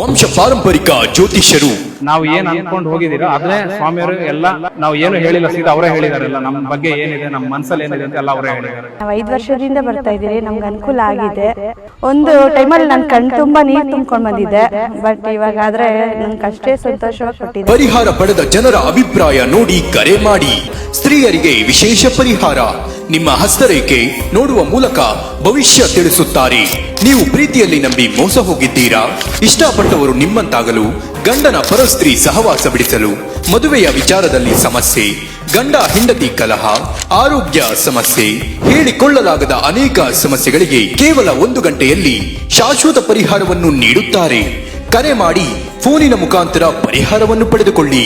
ವಂಶ ಪಾರಂಪರಿಕ ಜ್ಯೋತಿಷ್ಯರು. ನಾವು ಏನ್ ಅನ್ಕೊಂಡು ಹೋಗಿದ್ದೀರೋ ಅದೇ ಸ್ವಾಮಿಯವರು ಎಲ್ಲ ನಾವು ಏನು ಹೇಳಿಲ್ಲ, ಸೀದಾ ಅವರೇ ಹೇಳಿದಾರೆಲ್ಲ. ನಮ್ಮ ಬಗ್ಗೆ ಏನಿದೆ, ನಮ್ಮ ಮನಸ್ಸಲ್ಲಿ ಏನಿದೆ ಅಂತ ಎಲ್ಲ ಅವರೇ ಹೇಳಿದ್ದಾರೆ. ನಾವು 5 ವರ್ಷದಿಂದ ಬರ್ತಾ ಇದ್ದೀರಿ, ನಮ್ಗೆ ಅನುಕೂಲ ಆಗಿದೆ. ಒಂದು ಟೈಮಲ್ಲಿ ನನ್ನ ಕಣ್ ತುಂಬಾ ನೀರು ತುಂಬ್ಕೊಂಡು ಬಂದಿದ್ದೆ, ಬಟ್ ಇವಾಗ ಆದ್ರೆ ನನ್ಗೆ ಅಷ್ಟೇ ಸಂತೋಷವಾಗಿ ಕೊಟ್ಟಿದೆ. ಪರಿಹಾರ ಪಡೆದ ಜನರ ಅಭಿಪ್ರಾಯ ನೋಡಿ ಕರೆ ಮಾಡಿ. ಸ್ತ್ರೀಯರಿಗೆ ವಿಶೇಷ ಪರಿಹಾರ. ನಿಮ್ಮ ಹಸ್ತರೇಖೆ ನೋಡುವ ಮೂಲಕ ಭವಿಷ್ಯ ತಿಳಿಸುತ್ತಾರೆ. ನೀವು ಪ್ರೀತಿಯಲ್ಲಿ ನಂಬಿ ಮೋಸ ಹೋಗಿದ್ದೀರಾ? ಇಷ್ಟಪಟ್ಟವರು ನಿಮ್ಮಂತಾಗಲು, ಗಂಡನ ಪರಸ್ತ್ರೀ ಸಹವಾಸ ಬಿಡಿಸಲು, ಮದುವೆಯ ವಿಚಾರದಲ್ಲಿ ಸಮಸ್ಯೆ, ಗಂಡ ಹೆಂಡತಿ ಕಲಹ, ಆರೋಗ್ಯ ಸಮಸ್ಯೆ, ಹೇಳಿಕೊಳ್ಳಲಾಗದ ಅನೇಕ ಸಮಸ್ಯೆಗಳಿಗೆ ಕೇವಲ 1 ಗಂಟೆಯಲ್ಲಿ ಶಾಶ್ವತ ಪರಿಹಾರವನ್ನು ನೀಡುತ್ತಾರೆ. ಕರೆ ಮಾಡಿ ಫೋನಿನ ಮುಖಾಂತರ ಪರಿಹಾರವನ್ನು ಪಡೆದುಕೊಳ್ಳಿ.